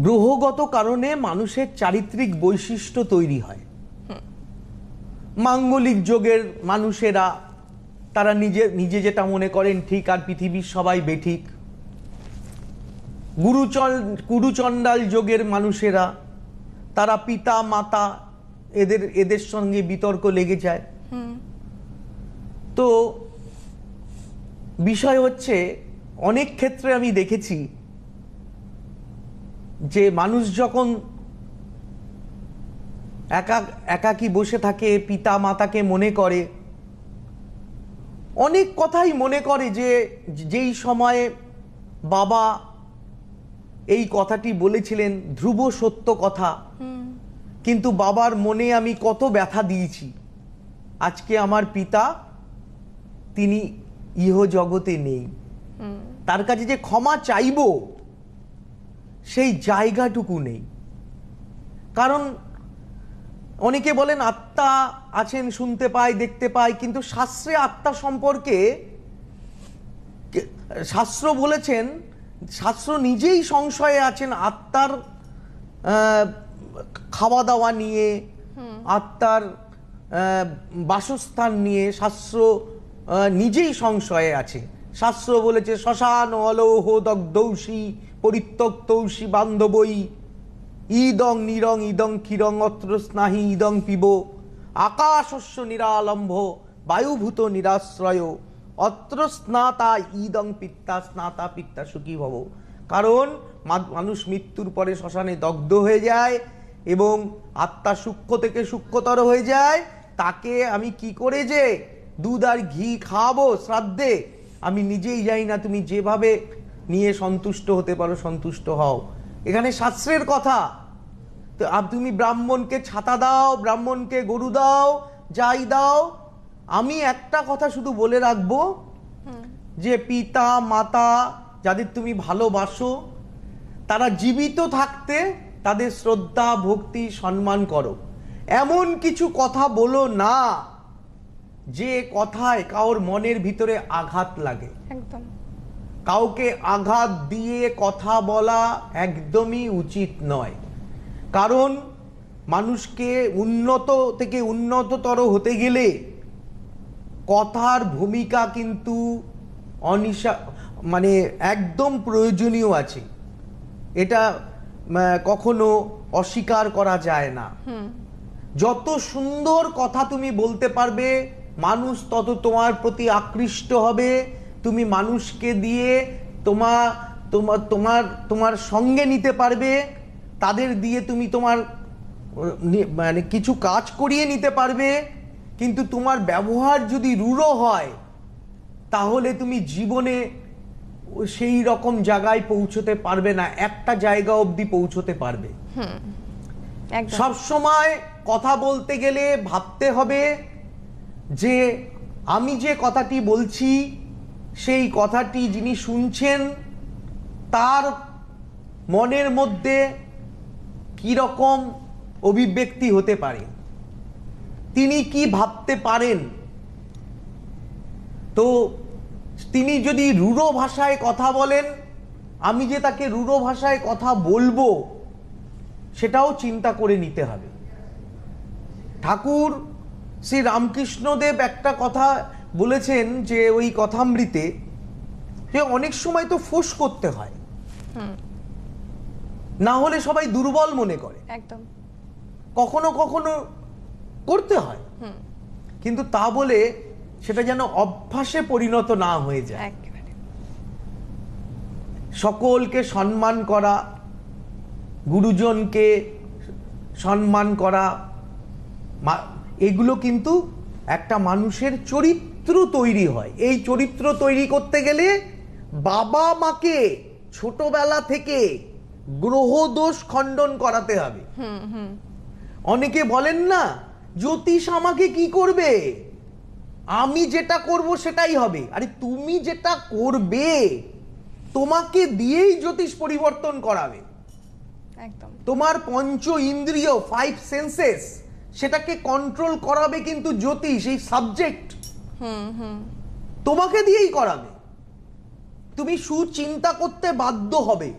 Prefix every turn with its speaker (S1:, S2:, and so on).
S1: গ্রহগত কারণে মানুষের চারিত্রিক বৈশিষ্ট্য তৈরি হয়। মাঙ্গলিক যোগের মানুষেরা তারা নিজে যেটা মনে করেন ঠিক, আর পৃথিবীর সবাই বেঠিক। গুরুচণ্ডাল যোগের মানুষেরা তারা পিতা মাতা এদের সঙ্গে বিতর্ক লেগে যায়। তো বিষয় হচ্ছে, অনেক ক্ষেত্রে আমি দেখেছি যে মানুষ যখন একাকী বসে থাকে, পিতা মাতাকে মনে করে, অনেক কথাই মনে করে যে যেই সময়ে বাবা এই কথাটি বলেছিলেন, ধ্রুব সত্য কথা, কিন্তু বাবার মনে আমি কত ব্যথা দিয়েছি। আজকে আমার পিতা তিনি ইহ জগতে নেই, তার কাছে যে ক্ষমা চাইব সেই জায়গাটুকু নেই। কারণ অনেকে বলেন আত্মা আছেন, শুনতে পায়, দেখতে পায়, কিন্তু শাস্ত্রে আত্মা সম্পর্কে শাস্ত্র বলেছেন, শাস্ত্র নিজেই সংশয়ে আছেন আত্মার খাওয়া দাওয়া নিয়ে, আত্মার বাসস্থান নিয়ে। শাস্ত্র নিজেই সংশয়ে আছে। শাস্ত্র বলেছে শ্মশান অলৌহ দগ্ধৌষি পরিত্যক্তৌষি বান্ধবই ইদং নিরং ইদং ক্ষীরং অত্র স্নাহি ইদং পিব আকাশস্য নিরালম্ভ বায়ুভূত নিরাশ্রয় অত্র স্নাতা ইদং পিত্তা স্নাতা পিত্তা সুখী ভব। কারণ মানুষ মৃত্যুর পরে শ্মশানে দগ্ধ হয়ে যায় এবং আত্মা সূক্ষ্ম থেকে সূক্ষ্মতর হয়ে যায়। তাকে আমি কি করে যে দুধ আর ঘি খাওয়াবো শ্রাদ্ধে, আমি নিজেই জানি না। তুমি যেভাবে নিয়ে সন্তুষ্ট হতে পারো সন্তুষ্ট হও। এখানে শাস্ত্রের কথা। তো তুমি ব্রাহ্মণকে ছাতা দাও, ব্রাহ্মণকে গরু দাও, যাই দাও, আমি একটা কথা শুধু বলে রাখবো যে পিতা মাতা যাদের তুমি ভালোবাসো, তারা জীবিত থাকতে তাদের শ্রদ্ধা ভক্তি সম্মান করো। এমন কিছু কথা বলো না যে কথায় কারোর মনের ভিতরে আঘাত লাগে।
S2: একদম
S1: কাউকে আঘাত দিয়ে কথা বলা একদমই উচিত নয়। কারণ মানুষকে উন্নত থেকে উন্নততর হতে গেলে কথার ভূমিকা কিন্তু মানে একদম প্রয়োজনীয় আছে। এটা কখনো অস্বীকার করা যায় না। যত সুন্দর কথা তুমি বলতে পারবে, মানুষ তত তোমার প্রতি আকৃষ্ট হবে। তুমি মানুষকে দিয়ে তোমার সঙ্গে নিতে পারবে, তাদের দিয়ে তুমি তোমার মানে কিছু কাজ করিয়ে নিতে পারবে। কিন্তু তোমার ব্যবহার যদি রূঢ় হয়, তাহলে তুমি জীবনে সেই রকম জায়গায় পৌঁছতে পারবে না, একটা জায়গা অবধি পৌঁছতে পারবে। সব সময় কথা বলতে গেলে ভাবতে হবে যে আমি যে কথাটি বলছি সেই কথাটি যিনি শুনছেন তার মনের মধ্যে কি রকম অভিব্যক্তি হতে পারে, তিনি কি ভাবতে পারেন। তো তিনি যদি রূঢ় ভাষায় কথা বলেন, আমি যে তাকে রূঢ় ভাষায় কথা বলবো সেটাও চিন্তা করে নিতে হবে। ঠাকুর শ্রী রামকৃষ্ণদেব একটা কথা বলেছেন যে ওই কথামৃতে, যে অনেক সময় তো ফোঁস করতে হয়, না হলে সবাই দুর্বল মনে করে।
S2: একদম
S1: কখনো কখনো করতে হয়, কিন্তু তা বলে সেটা যেন অভ্যাসে পরিণত না হয়ে যায়। সকলকে সম্মান করা, গুরুজনকে সম্মান করা, এগুলো কিন্তু একটা মানুষের চরিত্র তৈরি হয়। এই চরিত্র তৈরি করতে গেলে বাবা মাকে ছোটবেলা থেকে গ্রহ দোষ খণ্ডন করাতে হবে। অনেকে বলেন না, জ্যোতিষ আমাকে কি করবে, আমি যেটা করব সেটাই হবে। আরে তুমি যেটা করবে তোমাকে দিয়েই জ্যোতিষ পরিবর্তন করাবে।
S2: একদম
S1: তোমার পঞ্চ ইন্দ্রিয়, 5 সেন্সেস, সেটাকে কন্ট্রোল করাবে কিন্তু জ্যোতিষ, এই সাবজেক্ট তোমাকে দিয়েই করাবে। তুমি সুচিন্তা করতে বাধ্য হবে।